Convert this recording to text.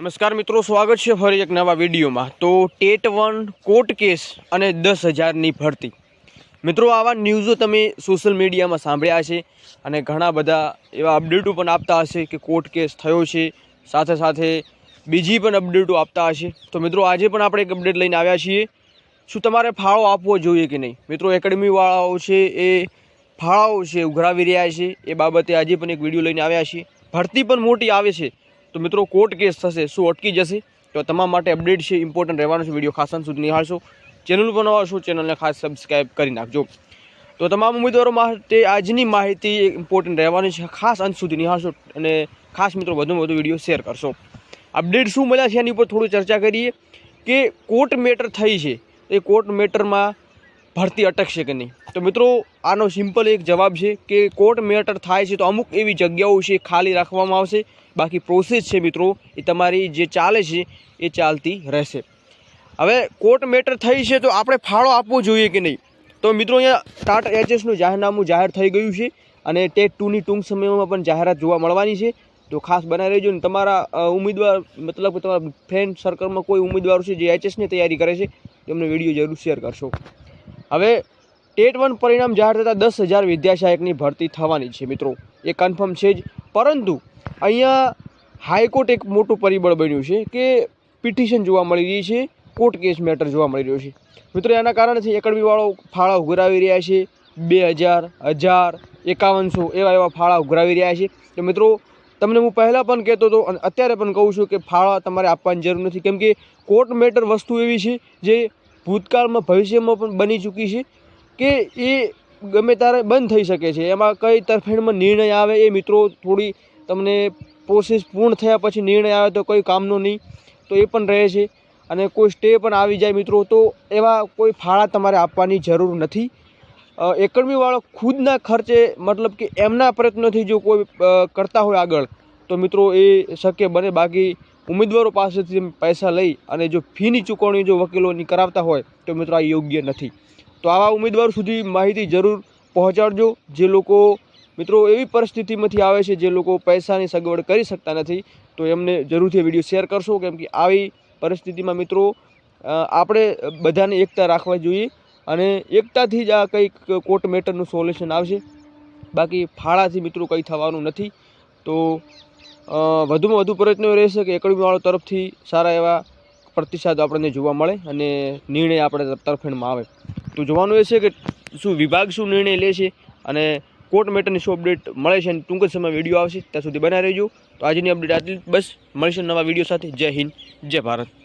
નમસ્કાર મિત્રો, સ્વાગત છે ફરી એક નવા વિડીયોમાં। તો ટેટ 1 કોર્ટ કેસ અને 10,000ની ભરતી। મિત્રો, આવા ન્યૂઝો તમે સોશિયલ મીડિયામાં સાંભળ્યા છે અને ઘણા બધા એવા અપડેટો પણ આપતા હશે કે કોર્ટ કેસ થયો છે, સાથે સાથે બીજી પણ અપડેટો આપતા હશે। તો મિત્રો, આજે પણ આપણે એક અપડેટ લઈને આવ્યા છીએ। શું તમારે ફાળો આપવો જોઈએ કે નહીં? મિત્રો, એકેડમીવાળાઓ છે એ ફાળાઓ છે ઉઘરાવી રહ્યા છે, એ બાબતે આજે પણ એક વિડીયો લઈને આવ્યા છીએ। ભરતી પણ મોટી આવે છે તો મિત્રો કોર્ટ કેસ થશે, શું અટકી જશે? તો તમામ માટે અપડેટ છે, ઇમ્પોર્ટન્ટ રહેવાનું છે। વિડીયો ખાસ અંત સુધી નિહાળશો। ચેનલ પર નવા છો, ચેનલને ખાસ સબસ્ક્રાઈબ કરી નાખજો। તો તમામ ઉમેદવારો માટે આજની માહિતી ઇમ્પોર્ટન્ટ રહેવાની છે, ખાસ અંત સુધી નિહાળશો અને ખાસ મિત્રો વધુમાં વધુ વિડીયો શેર કરશો। અપડેટ શું મળ્યા છે એની ઉપર થોડું ચર્ચા કરીએ કે કોર્ટ મેટર થઈ છે, એ કોર્ટ મેટરમાં ભરતી અટકશે કે નહીં? તો મિત્રો, આનો સિમ્પલ એક જવાબ છે કે કોર્ટ મેટર થાય છે તો અમુક એવી જગ્યાઓ છે ખાલી રાખવામાં આવશે, બાકી પ્રોસેસ છે મિત્રો એ તમારી જે ચાલે છે એ ચાલતી રહેશે। હવે કોર્ટ મેટર થઈ છે તો આપણે ફાળો આપવો જોઈએ કે નહીં? તો મિત્રો, અહીંયા ટાટ એચએસનું જાહેરનામું જાહેર થઈ ગયું છે અને ટેટ 2ની ટૂંક સમયમાં પણ જાહેરાત જોવા મળવાની છે। તો ખાસ બનાવી રહેજો ને તમારા ઉમેદવાર મતલબ તમારા ફ્રેન્ડ સર્કલમાં કોઈ ઉમેદવાર છે જે એચએસની તૈયારી કરે છે તેમને વિડીયો જરૂર શેર કરશો। હવે ટેટ 1 પરિણામ જાહેર થતાં 10,000 વિદ્યા સહાયકની ભરતી થવાની છે મિત્રો, એ કન્ફર્મ છે જ। પરંતુ અહીંયા હાઈકોર્ટ એક મોટું પરિબળ બન્યું છે કે પિટિશન જોવા મળી રહી છે, કોર્ટ કેસ મેટર જોવા મળી રહ્યો છે મિત્રો। એના કારણથી એકેડમીવાળો ફાળા ઉઘરાવી રહ્યા છે, 2,000, 1,000, 5100 એવા ફાળા ઉઘરાવી રહ્યા છે। તો મિત્રો, તમને હું પહેલાં પણ કહેતો હતો અને અત્યારે પણ કહું છું કે ફાળા તમારે આપવાની જરૂર નથી, કેમ કે કોર્ટ મેટર વસ્તુ એવી છે જે ભૂતકાળમાં ભવિષ્યમાં પણ બની ચૂકી છે કે એ ગમે ત્યારે બંધ થઈ શકે છે। એમાં કઈ તરફેણમાં નિર્ણય આવે એ મિત્રો થોડી તમને પ્રોસેસ પૂર્ણ થયા પછી નિર્ણય આવે તો કોઈ કામનો નહીં, તો એ પણ રહે છે અને કોઈ સ્ટે પણ આવી જાય મિત્રો, તો એવા કોઈ ફાળા તમારે આપવાની જરૂર નથી। એકેડમીવાળો ખુદના ખર્ચે મતલબ કે એમના પ્રયત્નોથી જો કોઈ કરતા હોય આગળ તો મિત્રો એ શક્ય બને, બાકી ઉમેદવારો પાસેથી પૈસા લઈ અને જો ફીની ચૂકવણી જો વકીલોની કરાવતા હોય તો મિત્રો આ યોગ્ય નથી। તો આવા ઉમેદવારો સુધી માહિતી જરૂર પહોંચાડજો જે લોકો મિત્રો એવી પરિસ્થિતિમાંથી આવે છે જે લોકો પૈસાની સગવડ કરી શકતા નથી, તો એમને જરૂરથી વિડીયો શેર કરશો, કેમ કે આવી પરિસ્થિતિમાં મિત્રો આપણે બધાને એકતા રાખવા જોઈએ અને એકતાથી જ આ કંઈક કોર્ટ મેટરનું સોલ્યુશન આવશે, બાકી ફાળાથી મિત્રો કંઈ થવાનું નથી। તો વધુમાં વધુ પ્રયત્નો રહેશે કે એકેડમીવાળો તરફથી સારા એવા પ્રતિસાદ આપણને જોવા મળે અને નિર્ણય આપણે તરફેણમાં આવે। તો જોવાનું એ છે કે શું વિભાગ શું નિર્ણય લે છે અને કોર્ટ મેટરની શું અપડેટ મળે છે અને ટૂંક જ સમય વિડીયો આવશે, ત્યાં સુધી બનાવી રહેજો। તો આજની અપડેટ આટલી, બસ મળીશું નવા વિડીયો સાથે। જય હિન્દ, જય ભારત।